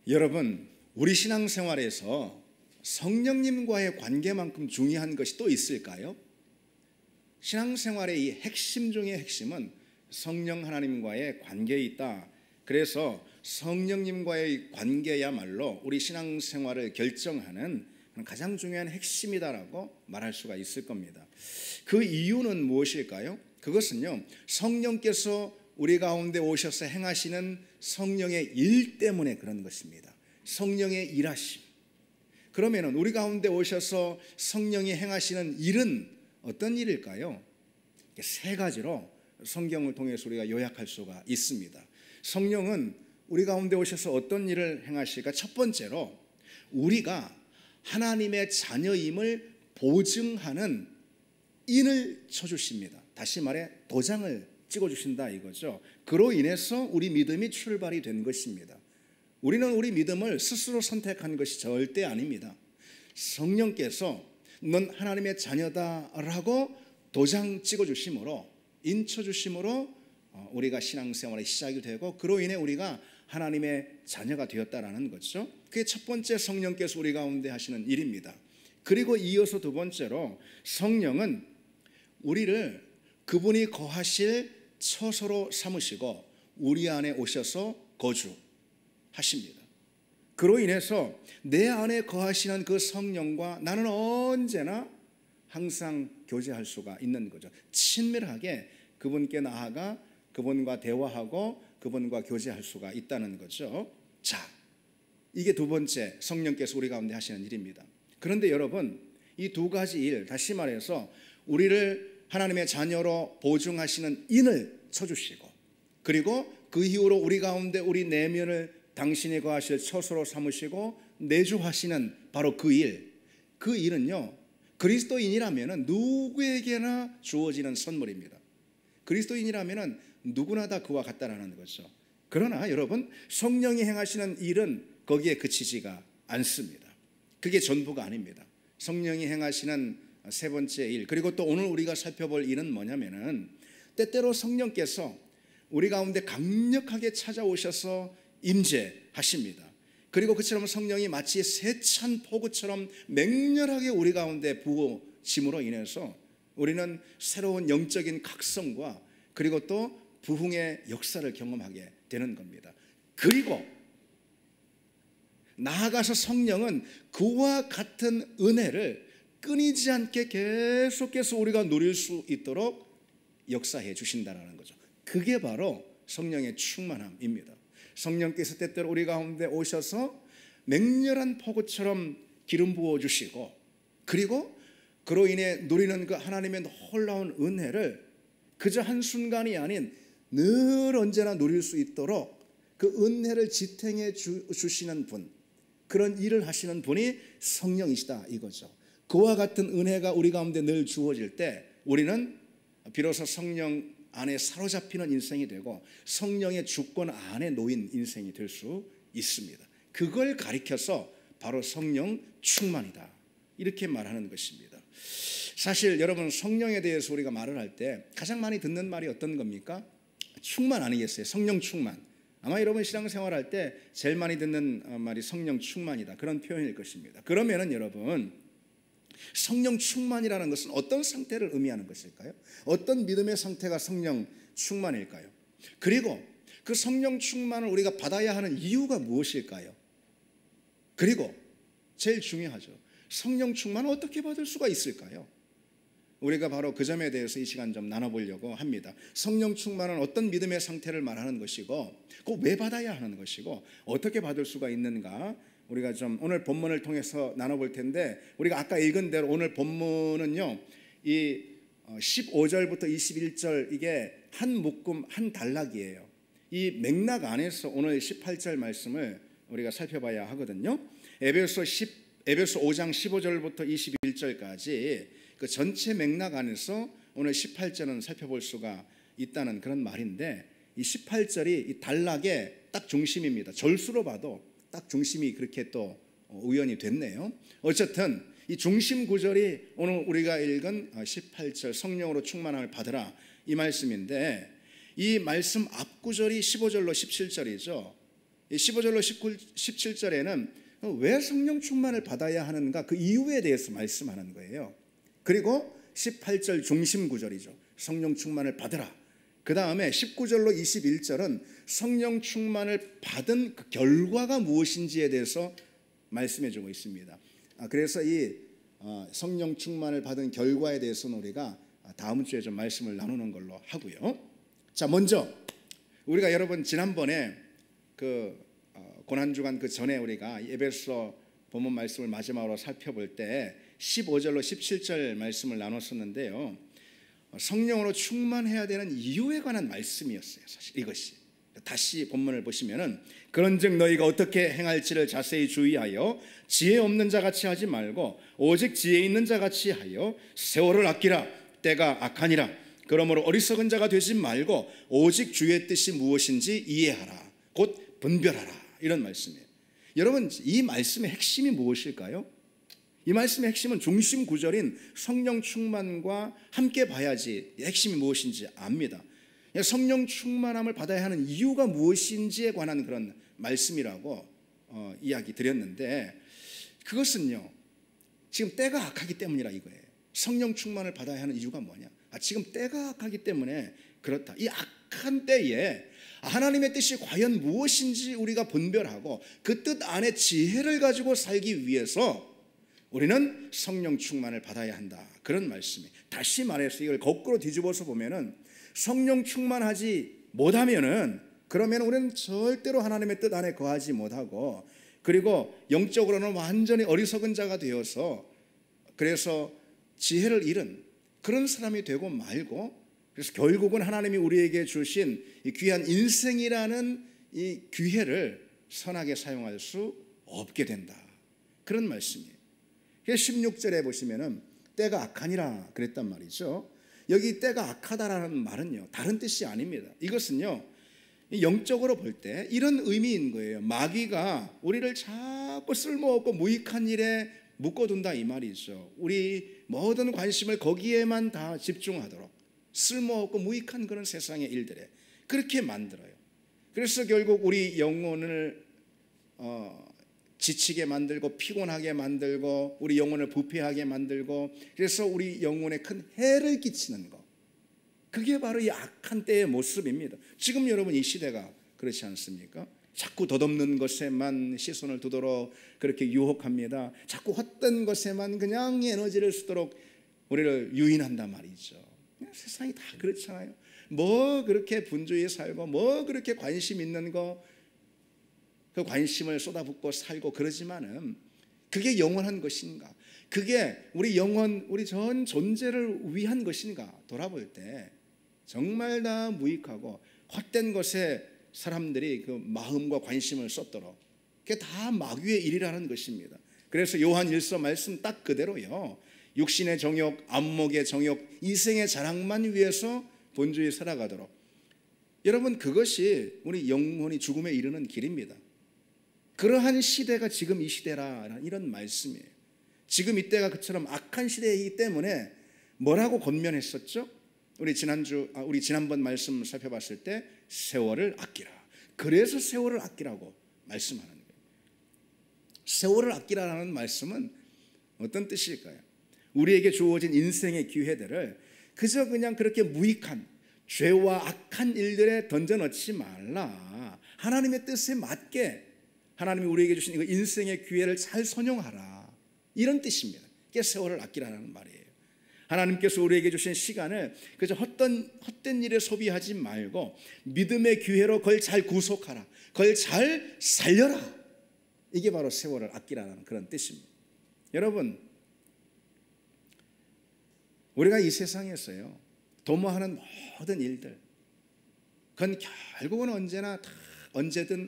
여러분, 우리 신앙생활에서 성령님과의 관계만큼 중요한 것이 또 있을까요? 신앙생활의 이 핵심 중의 핵심은 성령 하나님과의 관계에 있다. 그래서 성령님과의 관계야말로 우리 신앙생활을 결정하는 가장 중요한 핵심이다라고 말할 수가 있을 겁니다. 그 이유는 무엇일까요? 그것은요, 성령께서 우리 가운데 오셔서 행하시는 성령의 일 때문에 그런 것입니다. 성령의 일하심. 그러면 우리 가운데 오셔서 성령이 행하시는 일은 어떤 일일까요? 세 가지로 성경을 통해서 우리가 요약할 수가 있습니다. 성령은 우리 가운데 오셔서 어떤 일을 행하실까? 첫 번째로 우리가 하나님의 자녀임을 보증하는 인을 쳐주십니다. 다시 말해 도장을 찍어주신다 이거죠. 그로 인해서 우리 믿음이 출발이 된 것입니다. 우리는 우리 믿음을 스스로 선택한 것이 절대 아닙니다. 성령께서 넌 하나님의 자녀다라고 도장 찍어주심으로, 인쳐주심으로 우리가 신앙생활의 시작이 되고, 그로 인해 우리가 하나님의 자녀가 되었다라는 거죠. 그게 첫 번째 성령께서 우리 가운데 하시는 일입니다. 그리고 이어서 두 번째로 성령은 우리를 그분이 거하실 처소로 삼으시고 우리 안에 오셔서 거주하십니다. 그로 인해서 내 안에 거하시는 그 성령과 나는 언제나 항상 교제할 수가 있는 거죠. 친밀하게 그분께 나아가 그분과 대화하고 그분과 교제할 수가 있다는 거죠. 자, 이게 두 번째 성령께서 우리 가운데 하시는 일입니다. 그런데 여러분, 이 두 가지 일, 다시 말해서 우리를 하나님의 자녀로 보증하시는 인을 쳐주시고, 그리고 그 이후로 우리 가운데 우리 내면을 당신이 거하실 처소로 삼으시고 내주하시는 바로 그 일, 그 일은요, 그리스도인이라면 누구에게나 주어지는 선물입니다. 그리스도인이라면 누구나 다 그와 같다라는 거죠. 그러나 여러분, 성령이 행하시는 일은 거기에 그치지가 않습니다. 그게 전부가 아닙니다. 성령이 행하시는 세 번째 일, 그리고 또 오늘 우리가 살펴볼 일은 뭐냐면은, 때때로 성령께서 우리 가운데 강력하게 찾아오셔서 임재하십니다. 그리고 그처럼 성령이 마치 세찬 폭우처럼 맹렬하게 우리 가운데 부어짐으로 인해서 우리는 새로운 영적인 각성과 그리고 또 부흥의 역사를 경험하게 되는 겁니다. 그리고 나아가서 성령은 그와 같은 은혜를 끊이지 않게 계속해서 우리가 누릴 수 있도록 역사해 주신다는 거죠. 그게 바로 성령의 충만함입니다. 성령께서 때때로 우리 가운데 오셔서 맹렬한 폭우처럼 기름 부어주시고, 그리고 그로 인해 누리는 그 하나님의 놀라운 은혜를 그저 한순간이 아닌 늘 언제나 누릴 수 있도록 그 은혜를 지탱해 주시는 분, 그런 일을 하시는 분이 성령이시다 이거죠. 그와 같은 은혜가 우리 가운데 늘 주어질 때 우리는 비로소 성령 안에 사로잡히는 인생이 되고 성령의 주권 안에 놓인 인생이 될 수 있습니다. 그걸 가리켜서 바로 성령 충만이다 이렇게 말하는 것입니다. 사실 여러분, 성령에 대해서 우리가 말을 할 때 가장 많이 듣는 말이 어떤 겁니까? 충만 아니겠어요? 성령 충만. 아마 여러분 신앙생활할 때 제일 많이 듣는 말이 성령 충만이다, 그런 표현일 것입니다. 그러면은 여러분, 성령 충만이라는 것은 어떤 상태를 의미하는 것일까요? 어떤 믿음의 상태가 성령 충만일까요? 그리고 그 성령 충만을 우리가 받아야 하는 이유가 무엇일까요? 그리고 제일 중요하죠, 성령 충만을 어떻게 받을 수가 있을까요? 우리가 바로 그 점에 대해서 이 시간 좀 나눠보려고 합니다. 성령 충만은 어떤 믿음의 상태를 말하는 것이고, 꼭 왜 받아야 하는 것이고, 어떻게 받을 수가 있는가, 우리가 좀 오늘 본문을 통해서 나눠볼 텐데, 우리가 아까 읽은 대로 오늘 본문은요, 이 15절부터 21절 이게 한 묶음 한 단락이에요. 이 맥락 안에서 오늘 18절 말씀을 우리가 살펴봐야 하거든요. 에베소 5장 15절부터 21절까지 그 전체 맥락 안에서 오늘 18절은 살펴볼 수가 있다는 그런 말인데, 이 18절이 이 단락의 딱 중심입니다. 절수로 봐도 딱 중심이 그렇게 또 우연히 됐네요. 어쨌든 이 중심 구절이 오늘 우리가 읽은 18절 성령으로 충만함을 받으라 이 말씀인데, 이 말씀 앞 구절이 15절로 17절이죠. 15절로 17절에는 왜 성령 충만을 받아야 하는가 그 이유에 대해서 말씀하는 거예요. 그리고 18절 중심 구절이죠. 성령 충만을 받으라. 그 다음에 19절로 21절은 성령 충만을 받은 그 결과가 무엇인지에 대해서 말씀해 주고 있습니다. 그래서 이 성령 충만을 받은 결과에 대해서는 우리가 다음 주에 좀 말씀을 나누는 걸로 하고요. 자, 먼저 우리가 여러분 지난번에 그 고난주간 그 전에 우리가 에베소 본문 말씀을 마지막으로 살펴볼 때 15절로 17절 말씀을 나눴었는데요. 성령으로 충만해야 되는 이유에 관한 말씀이었어요. 사실 이것이 다시 본문을 보시면은 그런즉 너희가 어떻게 행할지를 자세히 주의하여 지혜 없는 자같이 하지 말고 오직 지혜 있는 자같이 하여 세월을 아끼라. 때가 악하니라. 그러므로 어리석은 자가 되지 말고 오직 주의 뜻이 무엇인지 이해하라. 곧 분별하라. 이런 말씀이에요. 여러분, 이 말씀의 핵심이 무엇일까요? 이 말씀의 핵심은 중심 구절인 성령 충만과 함께 봐야지 핵심이 무엇인지 압니다. 성령 충만함을 받아야 하는 이유가 무엇인지에 관한 그런 말씀이라고 이야기 드렸는데, 그것은요 지금 때가 악하기 때문이라 이거예요. 성령 충만을 받아야 하는 이유가 뭐냐? 지금 때가 악하기 때문에 그렇다. 이 악한 때에 하나님의 뜻이 과연 무엇인지 우리가 분별하고 그 뜻 안에 지혜를 가지고 살기 위해서 우리는 성령 충만을 받아야 한다. 그런 말씀이. 다시 말해서 이걸 거꾸로 뒤집어서 보면은 성령 충만하지 못하면은 그러면 우리는 절대로 하나님의 뜻 안에 거하지 못하고, 그리고 영적으로는 완전히 어리석은 자가 되어서 그래서 지혜를 잃은 그런 사람이 되고 말고, 그래서 결국은 하나님이 우리에게 주신 이 귀한 인생이라는 이 기회를 선하게 사용할 수 없게 된다. 그런 말씀이에요. 16절에 보시면은 때가 악하니라 그랬단 말이죠. 여기 때가 악하다라는 말은요 다른 뜻이 아닙니다. 이것은요 영적으로 볼 때 이런 의미인 거예요. 마귀가 우리를 자꾸 쓸모없고 무익한 일에 묶어둔다 이 말이죠. 우리 모든 관심을 거기에만 다 집중하도록 쓸모없고 무익한 그런 세상의 일들에 그렇게 만들어요. 그래서 결국 우리 영혼을 지치게 만들고 피곤하게 만들고 우리 영혼을 부패하게 만들고, 그래서 우리 영혼에 큰 해를 끼치는 것, 그게 바로 이 악한 때의 모습입니다. 지금 여러분 이 시대가 그렇지 않습니까? 자꾸 덧없는 것에만 시선을 두도록 그렇게 유혹합니다. 자꾸 헛된 것에만 그냥 에너지를 쓰도록 우리를 유인한단 말이죠. 세상이 다 그렇잖아요. 뭐 그렇게 분주히 살고 뭐 그렇게 관심 있는 거 그 관심을 쏟아붓고 살고 그러지만은 그게 영원한 것인가? 그게 우리 영혼, 우리 전 존재를 위한 것인가? 돌아볼 때 정말 다 무익하고 헛된 것에 사람들이 그 마음과 관심을 쏟도록 그게 다 마귀의 일이라는 것입니다. 그래서 요한 1서 말씀 딱 그대로요. 육신의 정욕, 안목의 정욕, 이생의 자랑만 위해서 본주에 살아가도록. 여러분, 그것이 우리 영혼이 죽음에 이르는 길입니다. 그러한 시대가 지금 이 시대라 이런 말씀이에요. 지금 이때가 그처럼 악한 시대이기 때문에 뭐라고 권면했었죠? 우리 지난번 말씀 살펴봤을 때 세월을 아끼라. 그래서 세월을 아끼라고 말씀하는 거예요. 세월을 아끼라는 말씀은 어떤 뜻일까요? 우리에게 주어진 인생의 기회들을 그저 그냥 그렇게 무익한 죄와 악한 일들에 던져넣지 말라. 하나님의 뜻에 맞게 하나님이 우리에게 주신 인생의 기회를 잘 선용하라. 이런 뜻입니다. 그게 세월을 아끼라는 말이에요. 하나님께서 우리에게 주신 시간을 그저 헛된 일에 소비하지 말고 믿음의 기회로 그걸 잘 구속하라. 그걸 잘 살려라. 이게 바로 세월을 아끼라는 그런 뜻입니다. 여러분, 우리가 이 세상에서요 도모하는 모든 일들, 그건 결국은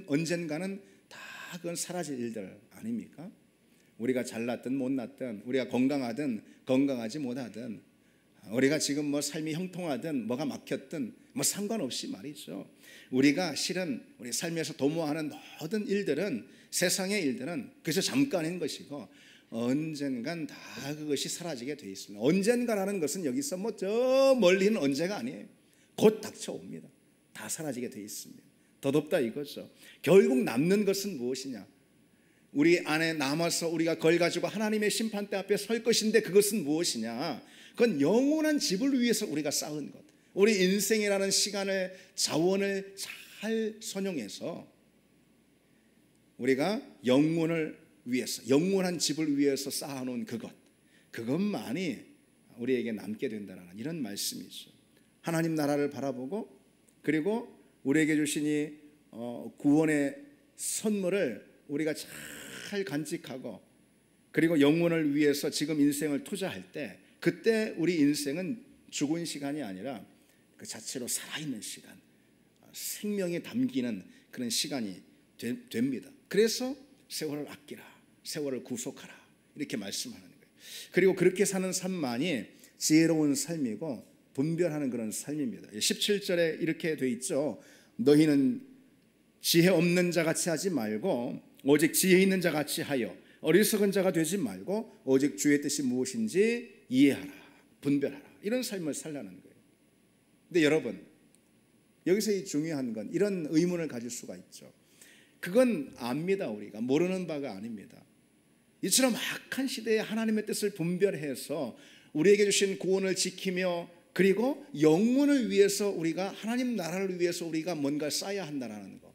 언젠가는 다 그건 사라질 일들 아닙니까? 우리가 잘났든 못났든, 우리가 건강하든 건강하지 못하든, 우리가 지금 뭐 삶이 형통하든 뭐가 막혔든 뭐 상관없이 말이죠. 우리가 실은 우리 삶에서 도모하는 모든 일들은, 세상의 일들은 그저 잠깐인 것이고 언젠간 다 그것이 사라지게 돼 있습니다. 언젠가라는 것은 여기서 뭐 저 멀리는 언제가 아니에요. 곧 닥쳐옵니다. 다 사라지게 돼 있습니다. 덧없다 이거죠. 결국 남는 것은 무엇이냐? 우리 안에 남아서 우리가 그걸 가지고 하나님의 심판대 앞에 설 것인데 그것은 무엇이냐? 그건 영원한 집을 위해서 우리가 쌓은 것. 우리 인생이라는 시간을 자원을 잘 선용해서 우리가 영혼을 위해서 영원한 집을 위해서 쌓아놓은 그것만이 우리에게 남게 된다는 이런 말씀이죠. 하나님 나라를 바라보고 그리고 우리에게 주신 이 구원의 선물을 우리가 잘 간직하고 그리고 영혼을 위해서 지금 인생을 투자할 때 그때 우리 인생은 죽은 시간이 아니라 그 자체로 살아있는 시간, 생명이 담기는 그런 시간이 됩니다. 그래서 세월을 아끼라, 세월을 구속하라 이렇게 말씀하는 거예요. 그리고 그렇게 사는 삶만이 지혜로운 삶이고 분별하는 그런 삶입니다. 17절에 이렇게 돼 있죠. 너희는 지혜 없는 자 같이 하지 말고 오직 지혜 있는 자 같이 하여 어리석은 자가 되지 말고 오직 주의 뜻이 무엇인지 이해하라, 분별하라 이런 삶을 살라는 거예요. 근데 여러분 여기서 이 중요한 건 이런 의문을 가질 수가 있죠. 그건 압니다. 우리가 모르는 바가 아닙니다. 이처럼 악한 시대에 하나님의 뜻을 분별해서 우리에게 주신 구원을 지키며 그리고 영혼을 위해서 우리가 하나님 나라를 위해서 우리가 뭔가 쌓아야 한다는 거.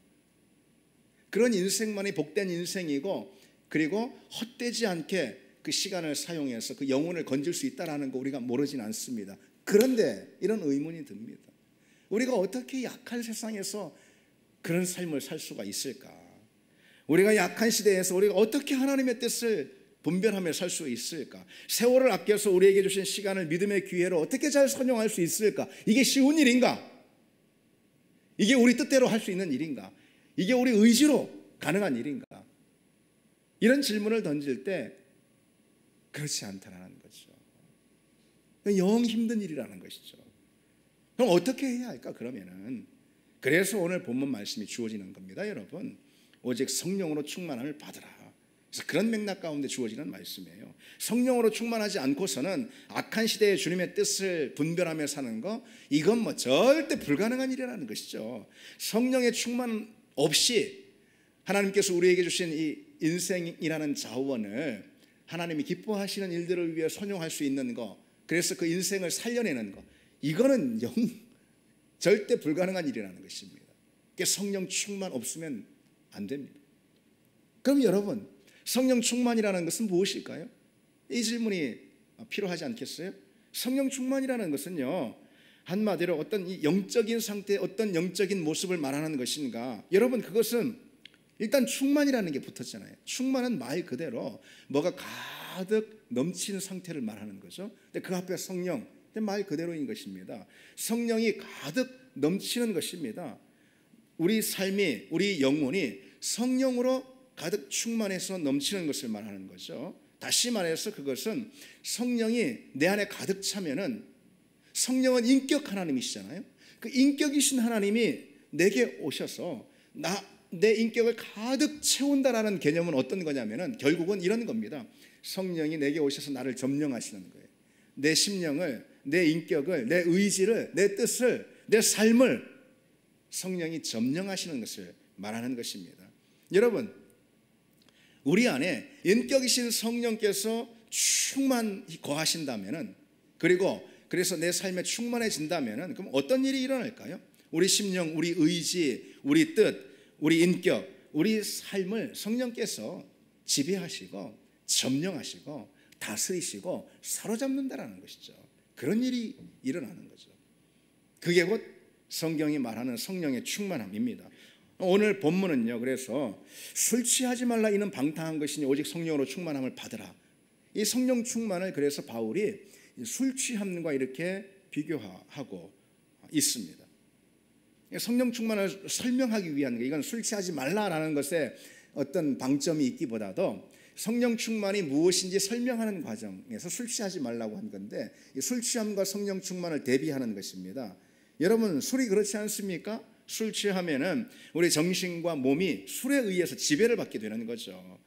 그런 인생만이 복된 인생이고 그리고 헛되지 않게 그 시간을 사용해서 그 영혼을 건질 수 있다는 거 우리가 모르진 않습니다. 그런데 이런 의문이 듭니다. 우리가 어떻게 약한 세상에서 그런 삶을 살 수가 있을까? 우리가 약한 시대에서 우리가 어떻게 하나님의 뜻을 분별하며 살 수 있을까? 세월을 아껴서 우리에게 주신 시간을 믿음의 기회로 어떻게 잘 선용할 수 있을까? 이게 쉬운 일인가? 이게 우리 뜻대로 할 수 있는 일인가? 이게 우리 의지로 가능한 일인가? 이런 질문을 던질 때 그렇지 않다는 거죠. 영 힘든 일이라는 것이죠. 그럼 어떻게 해야 할까? 그러면은 그래서 오늘 본문 말씀이 주어지는 겁니다, 여러분. 오직 성령으로 충만함을 받으라. 그래서 그런 맥락 가운데 주어지는 말씀이에요. 성령으로 충만하지 않고서는 악한 시대의 주님의 뜻을 분별하며 사는 거 이건 뭐 절대 불가능한 일이라는 것이죠. 성령의 충만 없이 하나님께서 우리에게 주신 이 인생이라는 자원을 하나님이 기뻐하시는 일들을 위해 선용할 수 있는 거, 그래서 그 인생을 살려내는 거, 이거는 절대 불가능한 일이라는 것입니다. 성령 충만 없으면 안 됩니다. 그럼 여러분, 성령 충만이라는 것은 무엇일까요? 이 질문이 필요하지 않겠어요? 성령 충만이라는 것은요, 한마디로 어떤 이 영적인 상태, 어떤 영적인 모습을 말하는 것인가? 여러분, 그것은 일단 충만이라는 게 붙었잖아요. 충만은 말 그대로 뭐가 가득 넘치는 상태를 말하는 거죠. 근데 그 앞에 성령, 말 그대로인 것입니다. 성령이 가득 넘치는 것입니다. 우리 삶이, 우리 영혼이 성령으로 가득 충만해서 넘치는 것을 말하는 거죠. 다시 말해서 그것은 성령이 내 안에 가득 차면은, 성령은 인격 하나님이시잖아요. 그 인격이신 하나님이 내게 오셔서 내 인격을 가득 채운다라는 개념은 어떤 거냐면은 결국은 이런 겁니다. 성령이 내게 오셔서 나를 점령하시는 거예요. 내 심령을, 내 인격을, 내 의지를, 내 뜻을, 내 삶을 성령이 점령하시는 것을 말하는 것입니다. 여러분, 우리 안에 인격이신 성령께서 충만히 거하신다면은, 그리고 그래서 내 삶에 충만해진다면은, 그럼 어떤 일이 일어날까요? 우리 심령, 우리 의지, 우리 뜻, 우리 인격, 우리 삶을 성령께서 지배하시고 점령하시고 다스리시고 사로잡는다라는 것이죠. 그런 일이 일어나는 거죠. 그게 곧 성경이 말하는 성령의 충만함입니다. 오늘 본문은요, 그래서 술 취하지 말라 이는 방탕한 것이니 오직 성령으로 충만함을 받으라. 이 성령 충만을 그래서 바울이 술 취함과 이렇게 비교하고 있습니다. 성령 충만을 설명하기 위한 게, 이건 술 취하지 말라라는 것에 어떤 방점이 있기보다도 성령 충만이 무엇인지 설명하는 과정에서 술 취하지 말라고 한 건데, 술 취함과 성령 충만을 대비하는 것입니다. 여러분, 술이 그렇지 않습니까? 술 취하면은 우리 정신과 몸이 술에 의해서 지배를 받게 되는 거죠.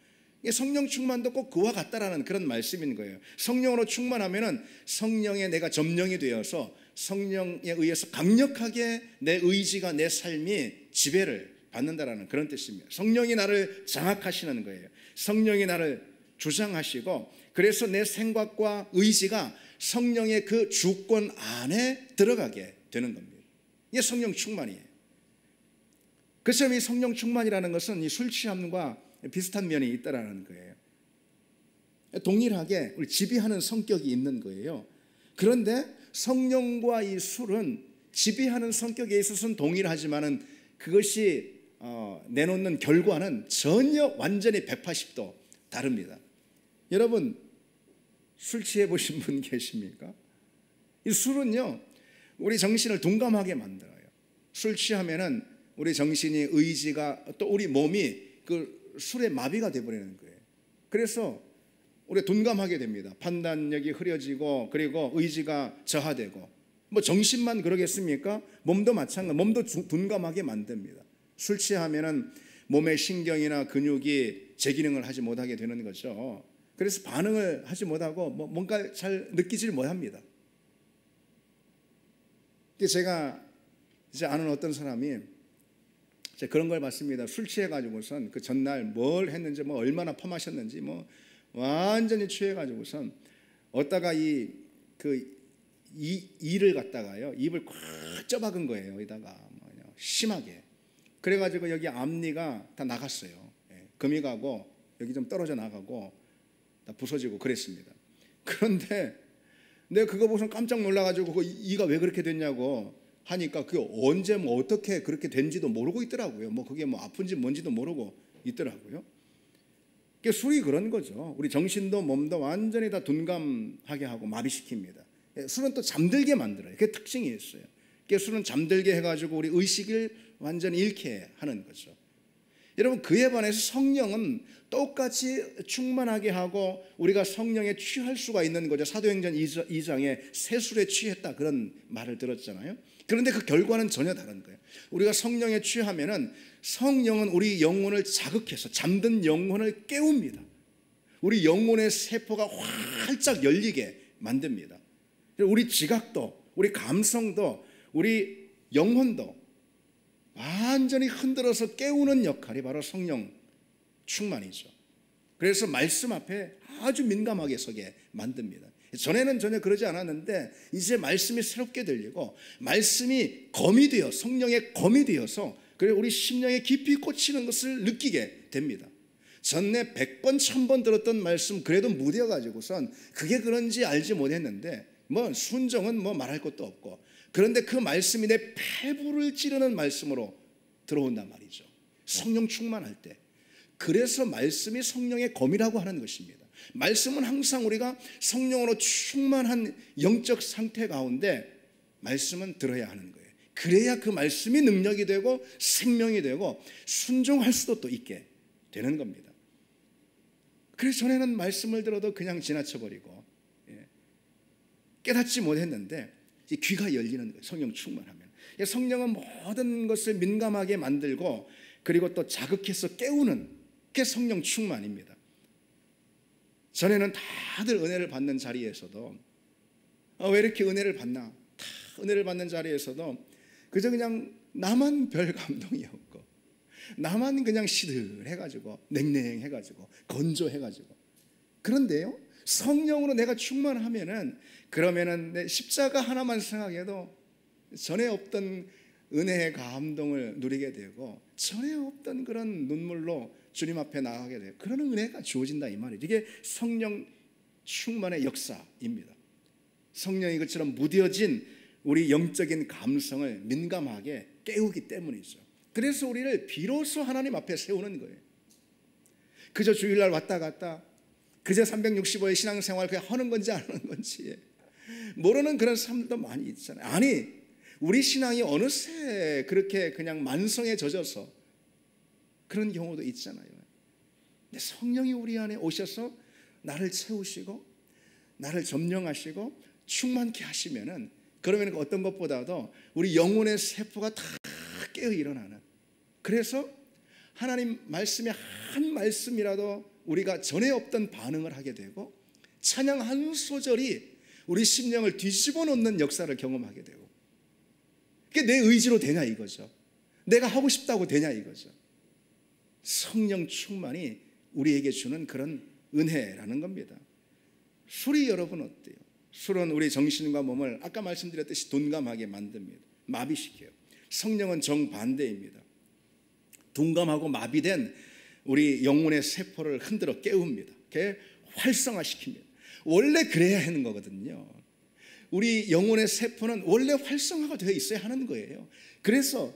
성령 충만도 꼭 그와 같다라는 그런 말씀인 거예요. 성령으로 충만하면은 성령에 내가 점령이 되어서 성령에 의해서 강력하게 내 의지가, 내 삶이 지배를 받는다라는 그런 뜻입니다. 성령이 나를 장악하시는 거예요. 성령이 나를 주장하시고, 그래서 내 생각과 의지가 성령의 그 주권 안에 들어가게 되는 겁니다. 이게 성령 충만이에요. 그래서 이 성령 충만이라는 것은 이 술 취함과 비슷한 면이 있다라는 거예요. 동일하게 우리 지배하는 성격이 있는 거예요. 그런데 성령과 이 술은 지배하는 성격에 있어서는 동일하지만은 그것이 내놓는 결과는 전혀 완전히 180도 다릅니다. 여러분, 술 취해 보신 분 계십니까? 이 술은요, 우리 정신을 둔감하게 만들어요. 술 취하면은 우리 정신이, 의지가, 또 우리 몸이 그 술에 마비가 되어버리는 거예요. 그래서 우리 둔감하게 됩니다. 판단력이 흐려지고, 그리고 의지가 저하되고, 뭐 정신만 그러겠습니까? 몸도 마찬가지, 몸도 둔감하게 만듭니다. 술 취하면은 몸의 신경이나 근육이 제 기능을 하지 못하게 되는 거죠. 그래서 반응을 하지 못하고 뭔가 잘 느끼질 못합니다. 제가 이제 아는 어떤 사람이 그런 걸 봤습니다. 술 취해가지고선 그 전날 뭘 했는지, 뭐 얼마나 퍼마셨는지, 뭐 완전히 취해가지고선 어디다가 이를 갖다가요, 입을 꽉 쪄박은 거예요. 여기다가 심하게. 그래가지고 여기 앞니가 다 나갔어요. 금이 가고 여기 좀 떨어져 나가고 다 부서지고 그랬습니다. 그런데 내가 그거 보고서 깜짝 놀라가지고 그 이가 왜 그렇게 됐냐고 하니까 그게 언제 뭐 어떻게 그렇게 된지도 모르고 있더라고요. 뭐 그게 뭐 아픈지 뭔지도 모르고 있더라고요. 그게 술이 그런 거죠. 우리 정신도 몸도 완전히 다 둔감하게 하고 마비시킵니다. 술은 또 잠들게 만들어요. 그게 특징이 있어요. 그게 술은 잠들게 해가지고 우리 의식을 완전히 잃게 하는 거죠. 여러분, 그에 반해서 성령은 똑같이 충만하게 하고 우리가 성령에 취할 수가 있는 거죠. 사도행전 2장에 새술에 취했다 그런 말을 들었잖아요. 그런데 그 결과는 전혀 다른 거예요. 우리가 성령에 취하면은 성령은 우리 영혼을 자극해서 잠든 영혼을 깨웁니다. 우리 영혼의 세포가 활짝 열리게 만듭니다. 우리 지각도, 우리 감성도, 우리 영혼도 완전히 흔들어서 깨우는 역할이 바로 성령 충만이죠. 그래서 말씀 앞에 아주 민감하게 서게 만듭니다. 전에는 전혀 그러지 않았는데 이제 말씀이 새롭게 들리고, 말씀이 검이 되어, 성령의 검이 되어서 그리고 우리 심령에 깊이 꽂히는 것을 느끼게 됩니다. 전에 100번 1000번 들었던 말씀 그래도 무뎌가지고선 그게 그런지 알지 못했는데 뭐 순종은 뭐 말할 것도 없고, 그런데 그 말씀이 내 폐부를 찌르는 말씀으로 들어온단 말이죠. 성령 충만할 때. 그래서 말씀이 성령의 검이라고 하는 것입니다. 말씀은 항상 우리가 성령으로 충만한 영적 상태 가운데 말씀은 들어야 하는 거예요. 그래야 그 말씀이 능력이 되고 생명이 되고 순종할 수도 또 있게 되는 겁니다. 그래서 전에는 말씀을 들어도 그냥 지나쳐버리고 깨닫지 못했는데 귀가 열리는 거예요. 성령 충만하면. 성령은 모든 것을 민감하게 만들고 그리고 또 자극해서 깨우는 게 성령 충만입니다. 전에는 다들 은혜를 받는 자리에서도 왜 이렇게 은혜를 받나? 다 은혜를 받는 자리에서도 그저 그냥 나만 별 감동이 없고, 나만 그냥 시들해가지고 냉랭해가지고 건조해가지고. 그런데요, 성령으로 내가 충만하면은, 그러면은 내 십자가 하나만 생각해도 전에 없던 은혜의 감동을 누리게 되고 전에 없던 그런 눈물로 주님 앞에 나가게 돼요. 그런 은혜가 주어진다 이 말이에요. 이게 성령 충만의 역사입니다. 성령이 그처럼 무뎌진 우리 영적인 감성을 민감하게 깨우기 때문이죠. 그래서 우리를 비로소 하나님 앞에 세우는 거예요. 그저 주일날 왔다 갔다, 그저 365일 신앙생활 그냥 하는 건지 안 하는 건지 모르는 그런 사람들도 많이 있잖아요. 아니, 우리 신앙이 어느새 그렇게 그냥 만성에 젖어서 그런 경우도 있잖아요. 근데 성령이 우리 안에 오셔서 나를 채우시고 나를 점령하시고 충만케 하시면은, 그러면 어떤 것보다도 우리 영혼의 세포가 다 깨어 일어나는, 그래서 하나님 말씀의 한 말씀이라도 우리가 전에 없던 반응을 하게 되고 찬양 한 소절이 우리 심령을 뒤집어 놓는 역사를 경험하게 되고, 그게 내 의지로 되냐 이거죠. 내가 하고 싶다고 되냐 이거죠. 성령 충만이 우리에게 주는 그런 은혜라는 겁니다. 술이 여러분 어때요? 술은 우리 정신과 몸을 아까 말씀드렸듯이 둔감하게 만듭니다. 마비시켜요. 성령은 정반대입니다. 둔감하고 마비된 우리 영혼의 세포를 흔들어 깨웁니다. 이렇게 활성화시킵니다. 원래 그래야 하는 거거든요. 우리 영혼의 세포는 원래 활성화가 되어 있어야 하는 거예요. 그래서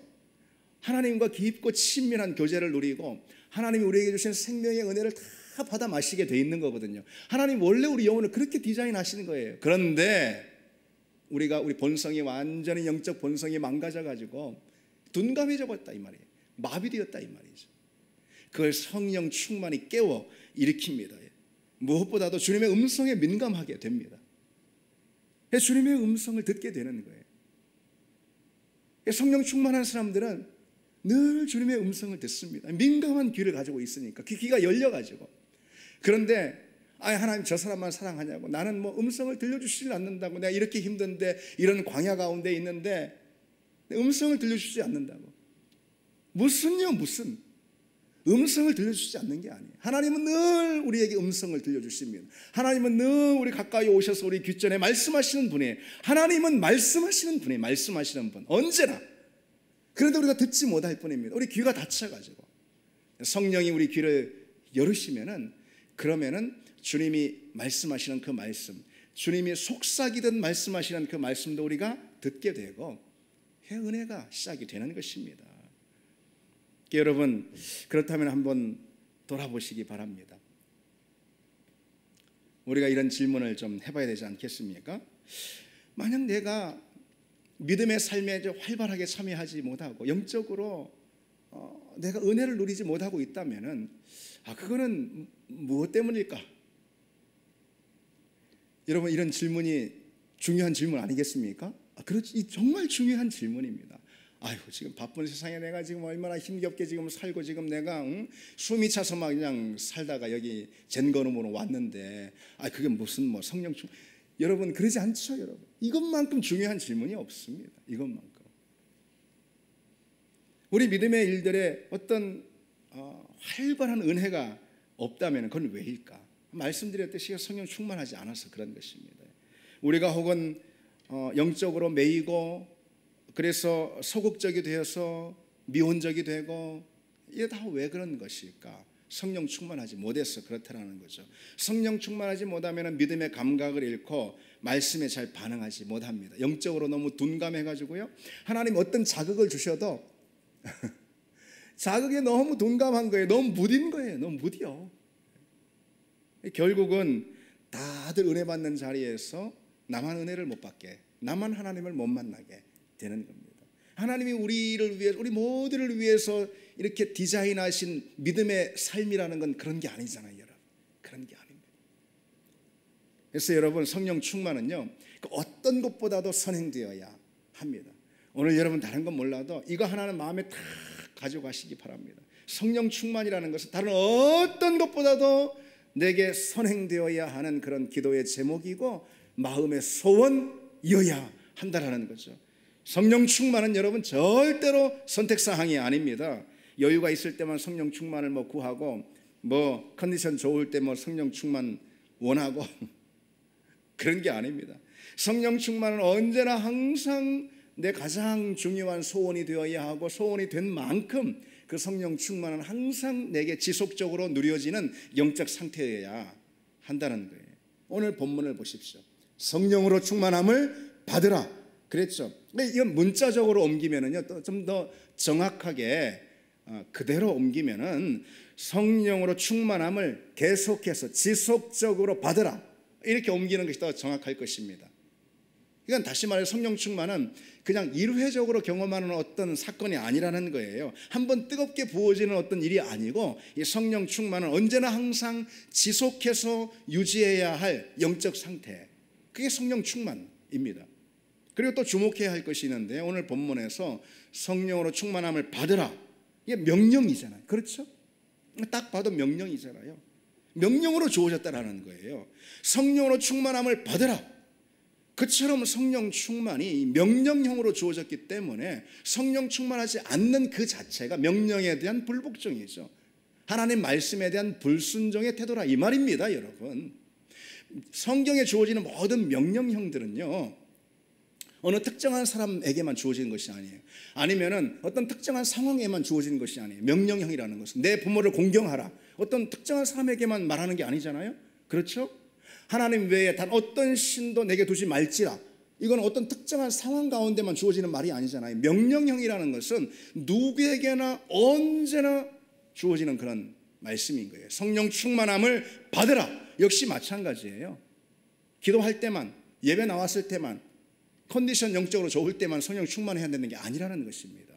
하나님과 깊고 친밀한 교제를 누리고 하나님이 우리에게 주신 생명의 은혜를 다 받아 마시게 돼 있는 거거든요. 하나님 원래 우리 영혼을 그렇게 디자인하시는 거예요. 그런데 우리 본성이 완전히 영적 본성이 망가져가지고 둔감해져 버렸다 이 말이에요. 마비되었다 이 말이죠. 그걸 성령 충만히 깨워 일으킵니다. 무엇보다도 주님의 음성에 민감하게 됩니다. 주님의 음성을 듣게 되는 거예요. 성령 충만한 사람들은 늘 주님의 음성을 듣습니다. 민감한 귀를 가지고 있으니까 그 귀가 열려가지고. 그런데 하나님 저 사람만 사랑하냐고, 나는 뭐 음성을 들려주시지 않는다고, 내가 이렇게 힘든데 이런 광야 가운데 있는데 음성을 들려주시지 않는다고. 무슨 음성을 들려주시지 않는 게 아니에요. 하나님은 늘 우리에게 음성을 들려주십니다. 하나님은 늘 우리 가까이 오셔서 우리 귓전에 말씀하시는 분이에요. 하나님은 말씀하시는 분이에요. 말씀하시는 분 언제나. 그런데 우리가 듣지 못할 뿐입니다. 우리 귀가 닫혀가지고. 성령이 우리 귀를 열으시면은, 그러면은 주님이 말씀하시는 그 말씀, 주님이 속삭이듯 말씀하시는 그 말씀도 우리가 듣게 되고 은혜가 시작이 되는 것입니다. 여러분, 그렇다면 한번 돌아보시기 바랍니다. 우리가 이런 질문을 좀 해봐야 되지 않겠습니까? 만약 내가 믿음의 삶에 활발하게 참여하지 못하고 영적으로 내가 은혜를 누리지 못하고 있다면은 그거는 무엇 때문일까? 여러분, 이런 질문이 중요한 질문 아니겠습니까? 그렇지, 정말 중요한 질문입니다. 아이고, 지금 바쁜 세상에 내가 지금 얼마나 힘겹게 지금 살고 지금 내가 숨이 차서 막 그냥 살다가 여기 젠걸음으로 왔는데 그게 무슨 뭐 성령 충. 여러분, 그러지 않죠, 여러분. 이것만큼 중요한 질문이 없습니다. 이것만큼. 우리 믿음의 일들에 어떤 활발한 은혜가 없다면 그건 왜일까? 말씀드렸듯이 성령 충만하지 않아서 그런 것입니다. 우리가 혹은 영적으로 매이고 그래서 소극적이 되어서 미온적이 되고, 이게 다 왜 그런 것일까? 성령 충만하지 못해서 그렇다라는 거죠. 성령 충만하지 못하면 믿음의 감각을 잃고 말씀에 잘 반응하지 못합니다. 영적으로 너무 둔감해가지고요, 하나님 어떤 자극을 주셔도 자극에 너무 둔감한 거예요. 너무 무딘 거예요. 너무 무디요. 결국은 다들 은혜 받는 자리에서 나만 은혜를 못 받게, 나만 하나님을 못 만나게 되는 겁니다. 하나님이 우리를 위해, 우리 모두를 위해서 이렇게 디자인하신 믿음의 삶이라는 건 그런 게 아니잖아요, 여러분. 그런 게 아닙니다. 그래서 여러분, 성령 충만은요, 어떤 것보다도 선행되어야 합니다. 오늘 여러분 다른 건 몰라도 이거 하나는 마음에 탁 가져가시기 바랍니다. 성령 충만이라는 것은 다른 어떤 것보다도 내게 선행되어야 하는 그런 기도의 제목이고 마음의 소원이어야 한다라는 거죠. 성령 충만은 여러분 절대로 선택사항이 아닙니다. 여유가 있을 때만 성령 충만을 구하고 컨디션 좋을 때 성령 충만 원하고 그런 게 아닙니다. 성령 충만은 언제나 항상 내 가장 중요한 소원이 되어야 하고, 소원이 된 만큼 그 성령 충만은 항상 내게 지속적으로 누려지는 영적 상태여야 한다는 거예요. 오늘 본문을 보십시오. 성령으로 충만함을 받으라 그랬죠. 이건 문자적으로 옮기면은요, 또 좀 더 정확하게 그대로 옮기면은 성령으로 충만함을 계속해서 지속적으로 받으라, 이렇게 옮기는 것이 더 정확할 것입니다. 이건 다시 말해 성령 충만은 그냥 일회적으로 경험하는 어떤 사건이 아니라는 거예요. 한번 뜨겁게 부어지는 어떤 일이 아니고, 이 성령 충만은 언제나 항상 지속해서 유지해야 할 영적 상태, 그게 성령 충만입니다. 그리고 또 주목해야 할 것이 있는데, 오늘 본문에서 성령으로 충만함을 받으라, 이게 명령이잖아요. 그렇죠? 딱 봐도 명령이잖아요. 명령으로 주어졌다라는 거예요. 성령으로 충만함을 받으라. 그처럼 성령 충만이 명령형으로 주어졌기 때문에 성령 충만하지 않는 그 자체가 명령에 대한 불복종이죠. 하나님 말씀에 대한 불순종의 태도라 이 말입니다, 여러분. 성경에 주어지는 모든 명령형들은요, 어느 특정한 사람에게만 주어지는 것이 아니에요. 아니면은 어떤 특정한 상황에만 주어지는 것이 아니에요. 명령형이라는 것은 내 부모를 공경하라, 어떤 특정한 사람에게만 말하는 게 아니잖아요. 그렇죠? 하나님 외에 단 어떤 신도 내게 두지 말지라, 이건 어떤 특정한 상황 가운데만 주어지는 말이 아니잖아요. 명령형이라는 것은 누구에게나 언제나 주어지는 그런 말씀인 거예요. 성령 충만함을 받으라, 역시 마찬가지예요. 기도할 때만, 예배 나왔을 때만, 컨디션 영적으로 좋을 때만 성령 충만해야 되는 게 아니라는 것입니다.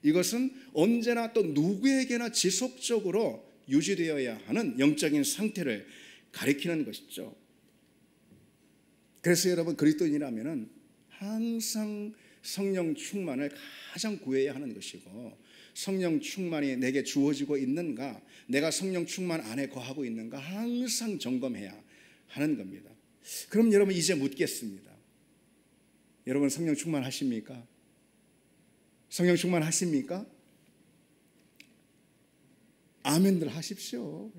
이것은 언제나 또 누구에게나 지속적으로 유지되어야 하는 영적인 상태를 가리키는 것이죠. 그래서 여러분, 그리스도인이라면 항상 성령 충만을 가장 구해야 하는 것이고, 성령 충만이 내게 주어지고 있는가, 내가 성령 충만 안에 거하고 있는가 항상 점검해야 하는 겁니다. 그럼 여러분, 이제 묻겠습니다. 여러분, 성령 충만하십니까? 성령 충만하십니까? 아멘들 하십시오.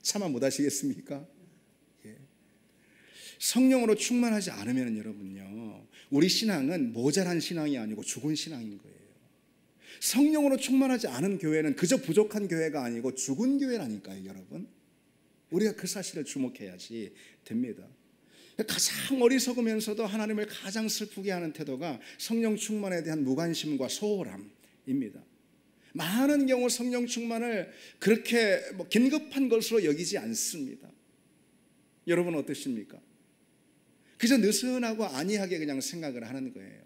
차마 못 하시겠습니까? 성령으로 충만하지 않으면 여러분요, 우리 신앙은 모자란 신앙이 아니고 죽은 신앙인 거예요. 성령으로 충만하지 않은 교회는 그저 부족한 교회가 아니고 죽은 교회라니까요, 여러분. 우리가 그 사실을 주목해야지 됩니다. 가장 어리석으면서도 하나님을 가장 슬프게 하는 태도가 성령 충만에 대한 무관심과 소홀함입니다. 많은 경우 성령 충만을 그렇게 긴급한 것으로 여기지 않습니다. 여러분 어떠십니까? 그저 느슨하고 안이하게 그냥 생각을 하는 거예요.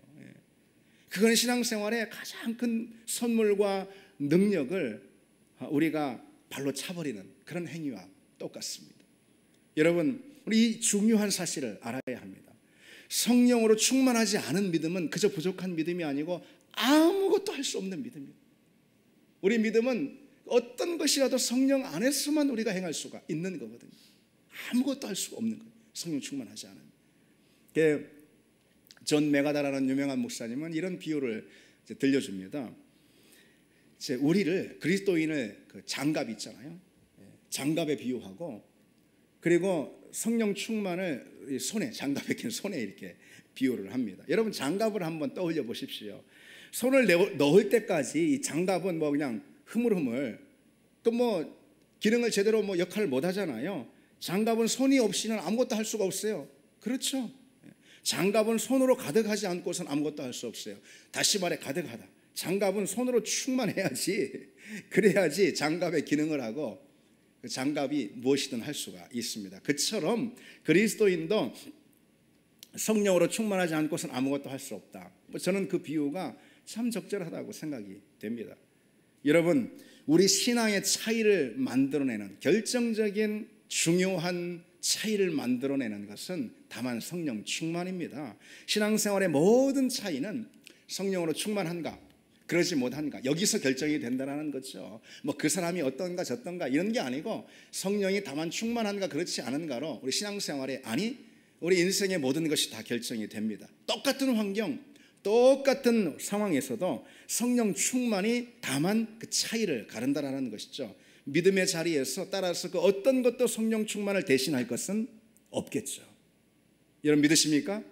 그건 신앙생활의 가장 큰 선물과 능력을 우리가 발로 차버리는 그런 행위와 똑같습니다. 여러분, 우리 이 중요한 사실을 알아야 합니다. 성령으로 충만하지 않은 믿음은 그저 부족한 믿음이 아니고 아무것도 할 수 없는 믿음입니다. 우리 믿음은 어떤 것이라도 성령 안에서만 우리가 행할 수가 있는 거거든요. 아무것도 할 수가 없는 거예요, 성령 충만하지 않은. 존 메가다라는 유명한 목사님은 이런 비유를 들려줍니다. 우리를, 그리스도인을 장갑 있잖아요, 장갑에 비유하고, 그리고 성령 충만을 손에, 장갑에 낀 손에 이렇게 비유를 합니다. 여러분, 장갑을 한번 떠올려 보십시오. 손을 넣을 때까지 이 장갑은 그냥 흐물흐물, 또 기능을 제대로 역할을 못 하잖아요. 장갑은 손이 없이는 아무것도 할 수가 없어요. 그렇죠? 장갑은 손으로 가득하지 않고서는 아무것도 할 수 없어요. 다시 말해, 가득하다. 장갑은 손으로 충만해야지, 그래야지 장갑의 기능을 하고 그 장갑이 무엇이든 할 수가 있습니다. 그처럼 그리스도인도 성령으로 충만하지 않고서는 아무것도 할 수 없다. 저는 그 비유가 참 적절하다고 생각이 됩니다. 여러분, 우리 신앙의 차이를 만들어내는 결정적인 중요한 차이를 만들어내는 것은 다만 성령 충만입니다. 신앙생활의 모든 차이는 성령으로 충만한가, 그러지 못한가, 여기서 결정이 된다는 거죠. 그 사람이 어떤가 저떤가 이런 게 아니고, 성령이 다만 충만한가 그렇지 않은가로 우리 신앙생활에, 아니 우리 인생의 모든 것이 다 결정이 됩니다. 똑같은 환경, 똑같은 상황에서도 성령 충만이 다만 그 차이를 가른다라는 것이죠. 믿음의 자리에서 따라서 그 어떤 것도 성령 충만을 대신할 것은 없겠죠. 여러분 믿으십니까?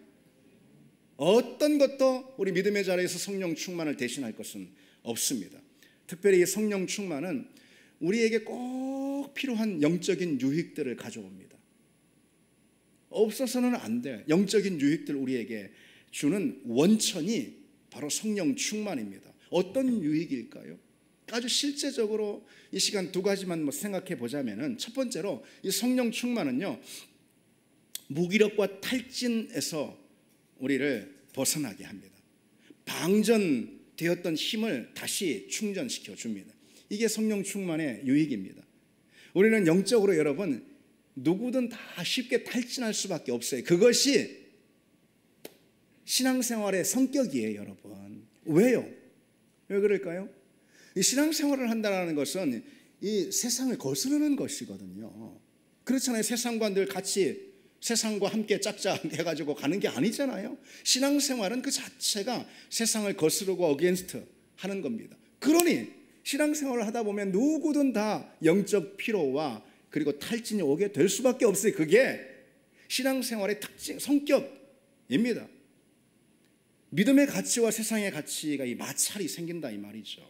어떤 것도 우리 믿음의 자리에서 성령 충만을 대신할 것은 없습니다. 특별히 이 성령 충만은 우리에게 꼭 필요한 영적인 유익들을 가져옵니다. 없어서는 안 돼. 영적인 유익들 우리에게 주는 원천이 바로 성령 충만입니다. 어떤 유익일까요? 아주 실제적으로 이 시간 두 가지만 생각해 보자면은, 첫 번째로 이 성령 충만은요, 무기력과 탈진에서 우리를 벗어나게 합니다. 방전되었던 힘을 다시 충전시켜 줍니다. 이게 성령 충만의 유익입니다. 우리는 영적으로 여러분 누구든 다 쉽게 탈진할 수밖에 없어요. 그것이 신앙생활의 성격이에요, 여러분. 왜요? 왜 그럴까요? 이 신앙생활을 한다는 것은 이 세상을 거스르는 것이거든요. 그렇잖아요. 세상과 늘 같이 세상과 함께 짝짝 해가지고 가는 게 아니잖아요. 신앙생활은 그 자체가 세상을 거스르고 어게인스트 하는 겁니다. 그러니 신앙생활을 하다 보면 누구든 다 영적 피로와 그리고 탈진이 오게 될 수밖에 없어요. 그게 신앙생활의 특징, 성격입니다. 믿음의 가치와 세상의 가치가 이 마찰이 생긴다 이 말이죠.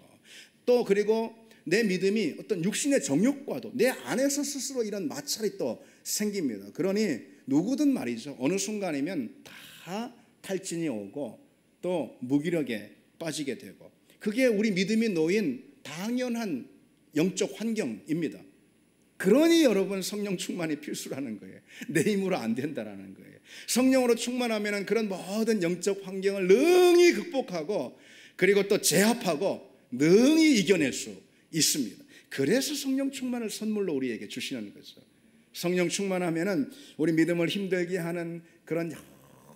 또 그리고 내 믿음이 어떤 육신의 정욕과도 내 안에서 스스로 이런 마찰이 또 생깁니다. 그러니 누구든 말이죠, 어느 순간이면 다 탈진이 오고 또 무기력에 빠지게 되고, 그게 우리 믿음이 놓인 당연한 영적 환경입니다. 그러니 여러분, 성령 충만이 필수라는 거예요. 내 힘으로 안 된다라는 거예요. 성령으로 충만하면 그런 모든 영적 환경을 능히 극복하고 그리고 또 제압하고 능히 이겨낼 수 있습니다. 그래서 성령 충만을 선물로 우리에게 주시는 거죠. 성령 충만하면 우리 믿음을 힘들게 하는 그런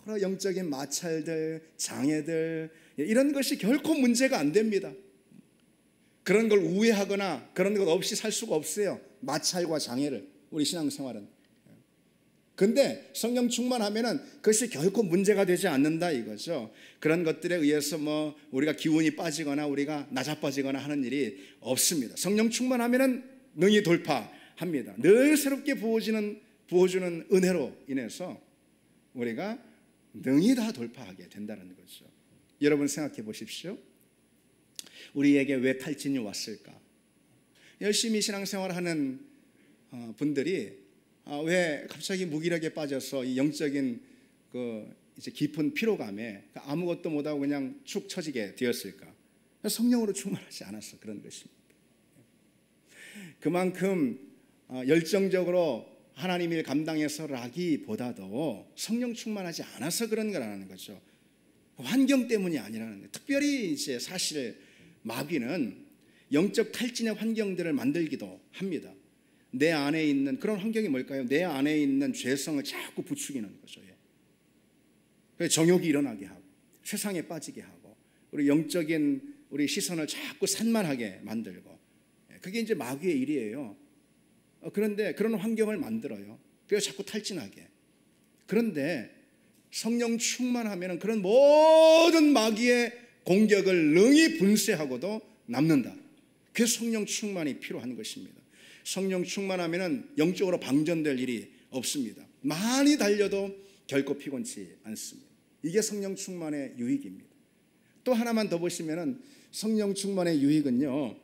여러 영적인 마찰들, 장애들, 이런 것이 결코 문제가 안 됩니다. 그런 걸 우회하거나 그런 것 없이 살 수가 없어요. 마찰과 장애를, 우리 신앙생활은. 근데 성령 충만하면은 그것이 결코 문제가 되지 않는다 이거죠. 그런 것들에 의해서 뭐 우리가 기운이 빠지거나 우리가 나자빠지거나 하는 일이 없습니다. 성령 충만하면은 능히 돌파합니다. 늘 새롭게 부어주는 은혜로 인해서 우리가 능히 다 돌파하게 된다는 거죠. 여러분 생각해 보십시오. 우리에게 왜 탈진이 왔을까? 열심히 신앙생활을 하는 분들이 왜 갑자기 무기력에 빠져서 이 영적인 이제 깊은 피로감에 아무것도 못하고 그냥 축 처지게 되었을까? 성령으로 충만하지 않아서 그런 것입니다. 그만큼 열정적으로 하나님 일 감당해서라기보다도 성령 충만하지 않아서 그런 거라는 거죠. 환경 때문이 아니라는 거예요. 특별히 이제 사실 마귀는 영적 탈진의 환경들을 만들기도 합니다. 내 안에 있는 그런 환경이 뭘까요? 내 안에 있는 죄성을 자꾸 부추기는 거죠. 그래서 정욕이 일어나게 하고 세상에 빠지게 하고 우리 영적인 우리 시선을 자꾸 산만하게 만들고, 그게 이제 마귀의 일이에요. 그런데 그런 환경을 만들어요. 그래서 자꾸 탈진하게. 그런데 성령 충만하면 그런 모든 마귀의 공격을 능히 분쇄하고도 남는다. 그래서 성령 충만이 필요한 것입니다. 성령 충만하면 영적으로 방전될 일이 없습니다. 많이 달려도 결코 피곤치 않습니다. 이게 성령 충만의 유익입니다. 또 하나만 더 보시면 성령 충만의 유익은요,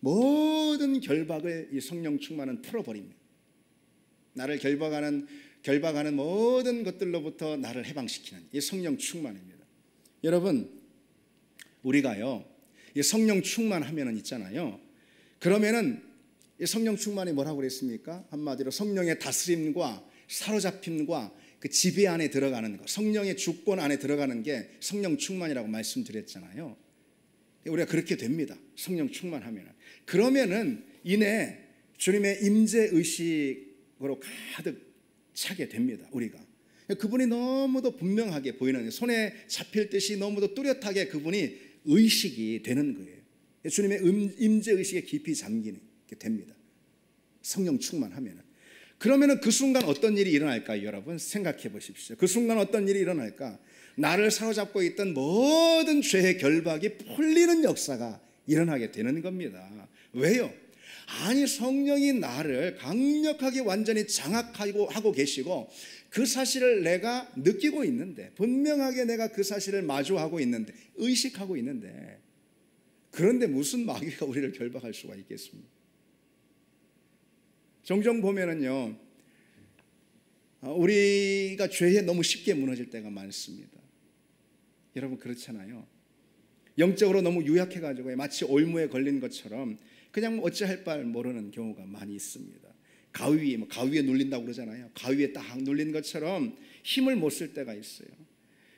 모든 결박을 이 성령 충만은 풀어버립니다. 나를 결박하는 모든 것들로부터 나를 해방시키는 이 성령 충만입니다. 여러분, 우리가요, 이 성령 충만하면은 있잖아요. 그러면은 이 성령 충만이 뭐라고 그랬습니까? 한마디로 성령의 다스림과 사로잡힘과 그 지배 안에 들어가는 것, 성령의 주권 안에 들어가는 게 성령 충만이라고 말씀드렸잖아요. 우리가 그렇게 됩니다. 성령 충만하면은. 그러면은 이내 주님의 임재 의식으로 가득 차게 됩니다. 우리가. 그분이 너무도 분명하게 보이는, 손에 잡힐 듯이 너무도 뚜렷하게 그분이 의식이 되는 거예요. 주님의 임재 의식에 깊이 잠기게 됩니다. 성령 충만하면은. 그러면은 그 순간 어떤 일이 일어날까요, 여러분? 생각해 보십시오. 그 순간 어떤 일이 일어날까? 나를 사로잡고 있던 모든 죄의 결박이 풀리는 역사가 일어나게 되는 겁니다. 왜요? 아니, 성령이 나를 강력하게 완전히 장악하고 계시고 그 사실을 내가 느끼고 있는데, 분명하게 내가 그 사실을 마주하고 있는데, 의식하고 있는데, 그런데 무슨 마귀가 우리를 결박할 수가 있겠습니까? 종종 보면은요, 우리가 죄에 너무 쉽게 무너질 때가 많습니다. 여러분 그렇잖아요. 영적으로 너무 유약해가지고 마치 올무에 걸린 것처럼 그냥 어찌할 바를 모르는 경우가 많이 있습니다. 가위에 눌린다고 그러잖아요. 가위에 딱 눌린 것처럼 힘을 못 쓸 때가 있어요.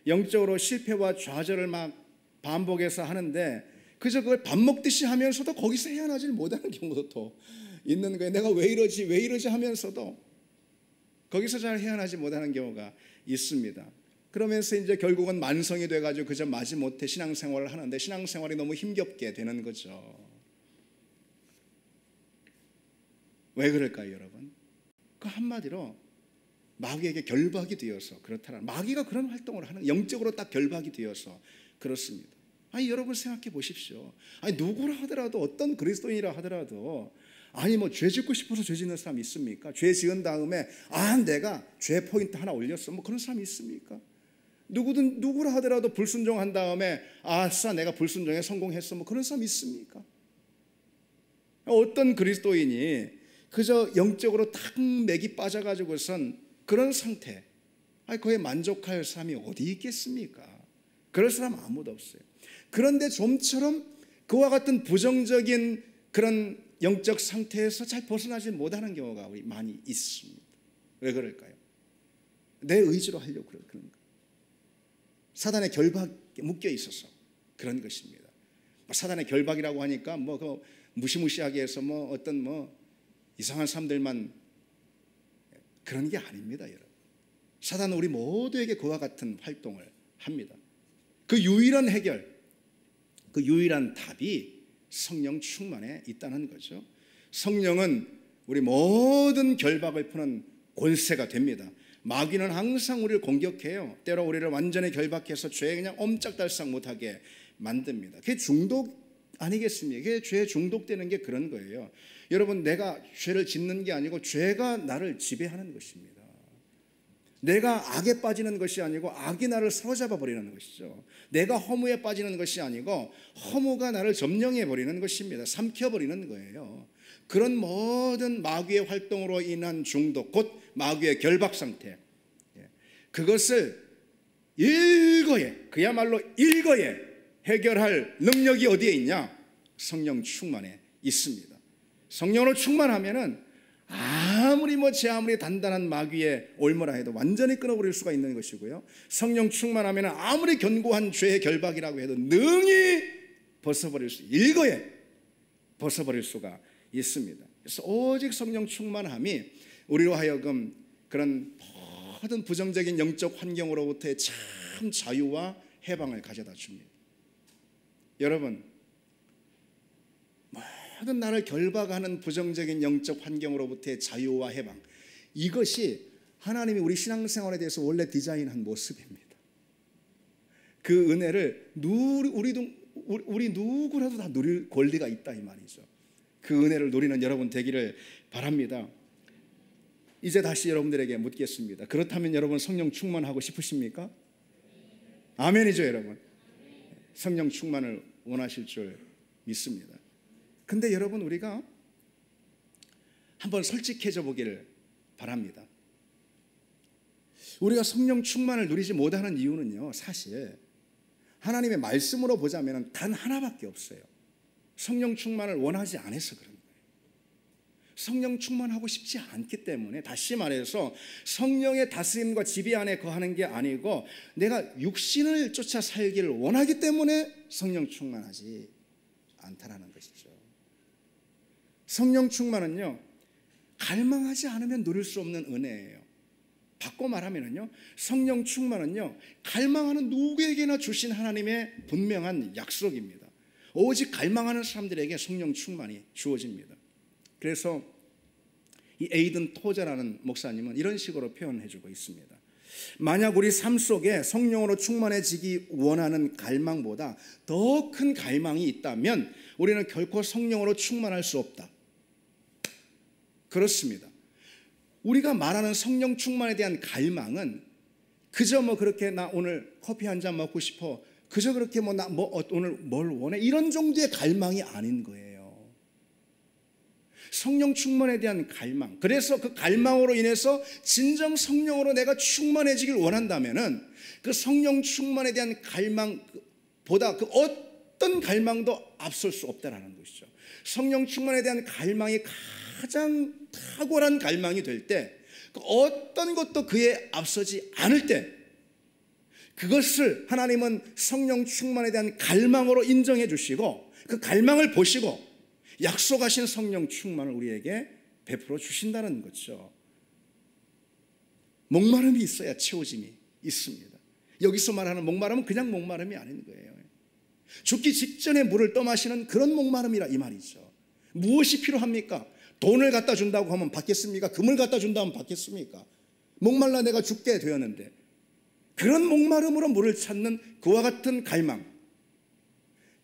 영적으로 실패와 좌절을 막 반복해서 하는데 그저 그걸 밥 먹듯이 하면서도 거기서 헤어나지 못하는 경우도 또 있는 거예요. 내가 왜 이러지 하면서도 거기서 잘 헤어나지 못하는 경우가 있습니다. 그러면서 이제 결국은 만성이 돼가지고 그저 마지못해 신앙생활을 하는데 신앙생활이 너무 힘겹게 되는 거죠. 왜 그럴까요, 여러분? 그 한마디로 마귀에게 결박이 되어서 그렇다는, 마귀가 그런 활동을 하는, 영적으로 딱 결박이 되어서 그렇습니다. 아니 여러분 생각해 보십시오. 아니 누구라 하더라도, 어떤 그리스도인이라 하더라도, 아니 뭐 죄 짓고 싶어서 죄 짓는 사람이 있습니까? 죄 지은 다음에 내가 죄 포인트 하나 올렸어, 뭐 그런 사람이 있습니까? 누구라 하더라도 불순종한 다음에 아싸 내가 불순종에 성공했어, 뭐 그런 사람이 있습니까? 어떤 그리스도인이 그저 영적으로 딱 맥이 빠져가지고선 그런 상태, 아니 그에 만족할 사람이 어디 있겠습니까? 그럴 사람 아무도 없어요. 그런데 좀처럼 그와 같은 부정적인 그런 영적 상태에서 잘 벗어나지 못하는 경우가 우리 많이 있습니다. 왜 그럴까요? 내 의지로 하려고 그런 거예요. 사단의 결박에 묶여 있어서 그런 것입니다. 사단의 결박이라고 하니까 뭐 그 무시무시하게 해서 뭐 어떤 뭐 이상한 사람들만 그런 게 아닙니다, 여러분. 사단은 우리 모두에게 그와 같은 활동을 합니다. 그 유일한 해결, 그 유일한 답이 성령 충만에 있다는 거죠. 성령은 우리 모든 결박을 푸는 권세가 됩니다. 마귀는 항상 우리를 공격해요. 때로 우리를 완전히 결박해서 죄에 그냥 옴짝달싹 못하게 만듭니다. 그게 중독 아니겠습니까? 그게 죄에 중독되는 게 그런 거예요. 여러분, 내가 죄를 짓는 게 아니고 죄가 나를 지배하는 것입니다. 내가 악에 빠지는 것이 아니고 악이 나를 사로잡아 버리는 것이죠. 내가 허무에 빠지는 것이 아니고 허무가 나를 점령해 버리는 것입니다. 삼켜버리는 거예요. 그런 모든 마귀의 활동으로 인한 중독, 곧 마귀의 결박 상태, 그것을 그야말로 일거에 해결할 능력이 어디에 있냐? 성령 충만에 있습니다. 성령으로 충만하면은 아무리 단단한 마귀의 올무라 해도 완전히 끊어버릴 수가 있는 것이고요. 성령 충만하면 아무리 견고한 죄의 결박이라고 해도 능히 일거에 벗어버릴 수가 있습니다. 그래서 오직 성령 충만함이 우리로 하여금 그런 모든 부정적인 영적 환경으로부터의 참 자유와 해방을 가져다 줍니다. 여러분, 모든 나를 결박하는 부정적인 영적 환경으로부터의 자유와 해방, 이것이 하나님이 우리 신앙생활에 대해서 원래 디자인한 모습입니다. 그 은혜를 우리 누구라도 다 누릴 권리가 있다 이 말이죠. 그 은혜를 누리는 여러분 되기를 바랍니다. 이제 다시 여러분들에게 묻겠습니다. 그렇다면 여러분 성령 충만하고 싶으십니까? 아멘이죠, 여러분. 성령 충만을 원하실 줄 믿습니다. 근데 여러분, 우리가 한번 솔직해져 보기를 바랍니다. 우리가 성령 충만을 누리지 못하는 이유는요, 사실 하나님의 말씀으로 보자면 단 하나밖에 없어요. 성령 충만을 원하지 않아서 그런 거예요. 성령 충만하고 싶지 않기 때문에, 다시 말해서 성령의 다스림과 지배 안에 거하는 게 아니고 내가 육신을 쫓아 살기를 원하기 때문에 성령 충만하지 않다라는 것이죠. 성령 충만은요, 갈망하지 않으면 누릴 수 없는 은혜예요. 바꿔 말하면요, 성령 충만은요, 갈망하는 누구에게나 주신 하나님의 분명한 약속입니다. 오직 갈망하는 사람들에게 성령 충만이 주어집니다. 그래서 이 에이든 토저라는 목사님은 이런 식으로 표현해주고 있습니다. 만약 우리 삶 속에 성령으로 충만해지기 원하는 갈망보다 더 큰 갈망이 있다면 우리는 결코 성령으로 충만할 수 없다. 그렇습니다. 우리가 말하는 성령 충만에 대한 갈망은 그저 그렇게 나 오늘 커피 한 잔 먹고 싶어, 그저 그렇게 오늘 뭘 원해, 이런 정도의 갈망이 아닌 거예요. 성령 충만에 대한 갈망, 그래서 그 갈망으로 인해서 진정 성령으로 내가 충만해지길 원한다면은 그 성령 충만에 대한 갈망보다 그 어떤 갈망도 앞설 수 없다라는 것이죠. 성령 충만에 대한 갈망이 가장 탁월한 갈망이 될 때, 그 어떤 것도 그에 앞서지 않을 때, 그것을 하나님은 성령 충만에 대한 갈망으로 인정해 주시고 그 갈망을 보시고 약속하신 성령 충만을 우리에게 베풀어 주신다는 거죠. 목마름이 있어야 채워짐이 있습니다. 여기서 말하는 목마름은 그냥 목마름이 아닌 거예요. 죽기 직전에 물을 떠마시는 그런 목마름이라 이 말이죠. 무엇이 필요합니까? 돈을 갖다 준다고 하면 받겠습니까? 금을 갖다 준다면 받겠습니까? 목말라 내가 죽게 되었는데, 그런 목마름으로 물을 찾는 그와 같은 갈망,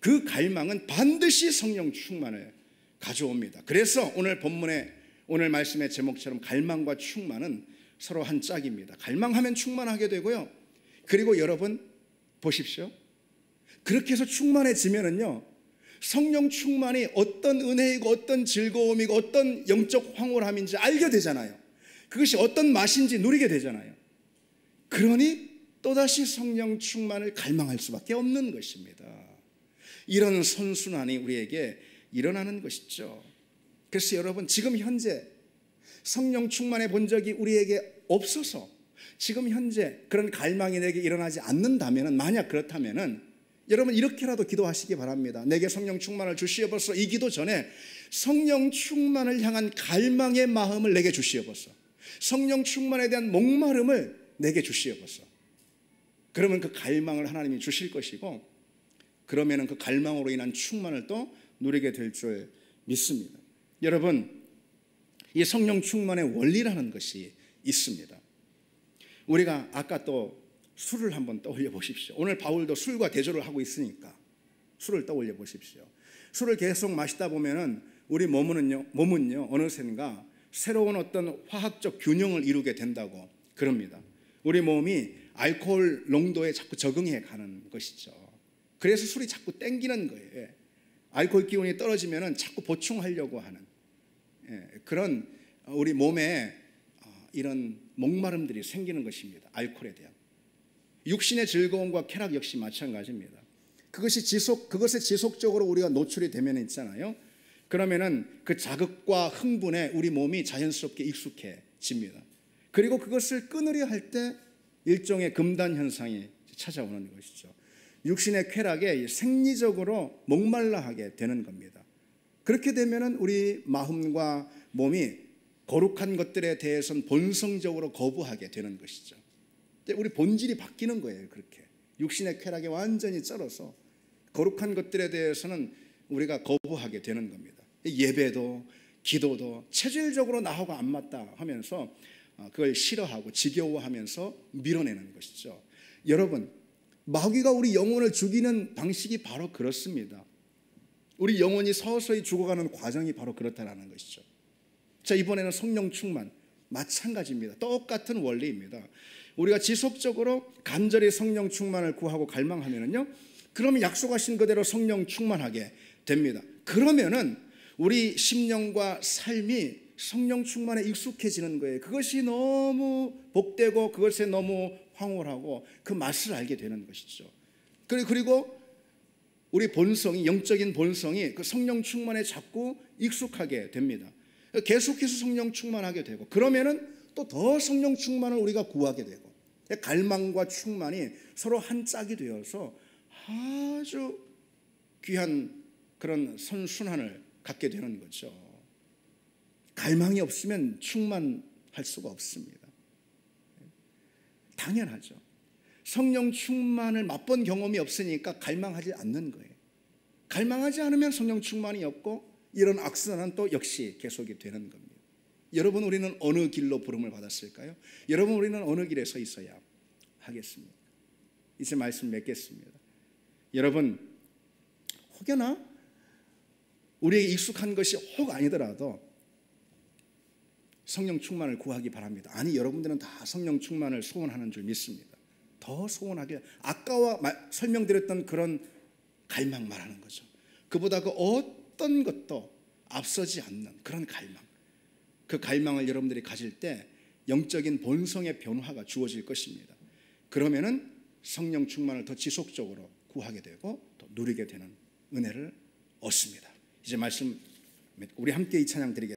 그 갈망은 반드시 성령 충만을 가져옵니다. 그래서 오늘 본문의 오늘 말씀의 제목처럼 갈망과 충만은 서로 한 짝입니다. 갈망하면 충만하게 되고요. 그리고 여러분 보십시오. 그렇게 해서 충만해지면은요, 성령 충만이 어떤 은혜이고 어떤 즐거움이고 어떤 영적 황홀함인지 알게 되잖아요. 그것이 어떤 맛인지 누리게 되잖아요. 그러니 또다시 성령 충만을 갈망할 수밖에 없는 것입니다. 이런 선순환이 우리에게 일어나는 것이죠. 그래서 여러분, 지금 현재 성령 충만해 본 적이 우리에게 없어서 지금 현재 그런 갈망이 내게 일어나지 않는다면, 만약 그렇다면 여러분 이렇게라도 기도하시기 바랍니다. 내게 성령 충만을 주시옵소서. 이 기도 전에 성령 충만을 향한 갈망의 마음을 내게 주시옵소서. 성령 충만에 대한 목마름을 내게 주시옵소서. 그러면 그 갈망을 하나님이 주실 것이고, 그러면 그 갈망으로 인한 충만을 또 누리게 될 줄 믿습니다. 여러분, 이 성령 충만의 원리라는 것이 있습니다. 우리가 아까 또 술을 한번 떠올려 보십시오. 오늘 바울도 술과 대조를 하고 있으니까 술을 떠올려 보십시오. 술을 계속 마시다 보면은 우리 몸은요 어느샌가 새로운 어떤 화학적 균형을 이루게 된다고 그럽니다. 우리 몸이 알코올 농도에 자꾸 적응해 가는 것이죠. 그래서 술이 자꾸 땡기는 거예요. 알코올 기운이 떨어지면은 자꾸 보충하려고 하는 그런 우리 몸에 이런 목마름들이 생기는 것입니다. 알코올에 대한. 육신의 즐거움과 쾌락 역시 마찬가지입니다. 그것에 지속적으로 우리가 노출이 되면 있잖아요. 그러면은 그 자극과 흥분에 우리 몸이 자연스럽게 익숙해집니다. 그리고 그것을 끊으려 할 때 일종의 금단 현상이 찾아오는 것이죠. 육신의 쾌락에 생리적으로 목말라 하게 되는 겁니다. 그렇게 되면은 우리 마음과 몸이 거룩한 것들에 대해서는 본성적으로 거부하게 되는 것이죠. 우리 본질이 바뀌는 거예요. 그렇게 육신의 쾌락에 완전히 쩔어서 거룩한 것들에 대해서는 우리가 거부하게 되는 겁니다. 예배도 기도도 체질적으로 나하고 안 맞다 하면서 그걸 싫어하고 지겨워하면서 밀어내는 것이죠. 여러분, 마귀가 우리 영혼을 죽이는 방식이 바로 그렇습니다. 우리 영혼이 서서히 죽어가는 과정이 바로 그렇다는 것이죠. 자, 이번에는 성령 충만 마찬가지입니다. 똑같은 원리입니다. 우리가 지속적으로 간절히 성령 충만을 구하고 갈망하면은요, 그러면 약속하신 그대로 성령 충만하게 됩니다. 그러면은 우리 심령과 삶이 성령 충만에 익숙해지는 거예요. 그것이 너무 복되고 그것에 너무 황홀하고 그 맛을 알게 되는 것이죠. 그리고 우리 본성이, 영적인 본성이 그 성령 충만에 자꾸 익숙하게 됩니다. 계속해서 성령 충만하게 되고, 그러면은 또 더 성령 충만을 우리가 구하게 되고, 갈망과 충만이 서로 한 짝이 되어서 아주 귀한 그런 선순환을 갖게 되는 거죠. 갈망이 없으면 충만할 수가 없습니다. 당연하죠. 성령 충만을 맛본 경험이 없으니까 갈망하지 않는 거예요. 갈망하지 않으면 성령 충만이 없고 이런 악순환은 또 역시 계속이 되는 겁니다. 여러분, 우리는 어느 길로 부름을 받았을까요? 여러분, 우리는 어느 길에 서 있어야 하겠습니까? 이제 말씀 맺겠습니다. 여러분, 혹여나 우리에게 익숙한 것이 혹 아니더라도 성령 충만을 구하기 바랍니다. 아니, 여러분들은 다 성령 충만을 소원하는 줄 믿습니다. 더 소원하게, 아까와 설명드렸던 그런 갈망 말하는 거죠. 그보다 그 어떤 것도 앞서지 않는 그런 갈망, 그 갈망을 여러분들이 가질 때 영적인 본성의 변화가 주어질 것입니다. 그러면은 성령 충만을 더 지속적으로 구하게 되고 또 누리게 되는 은혜를 얻습니다. 이제 말씀 우리 함께 이 찬양 드리겠습니다.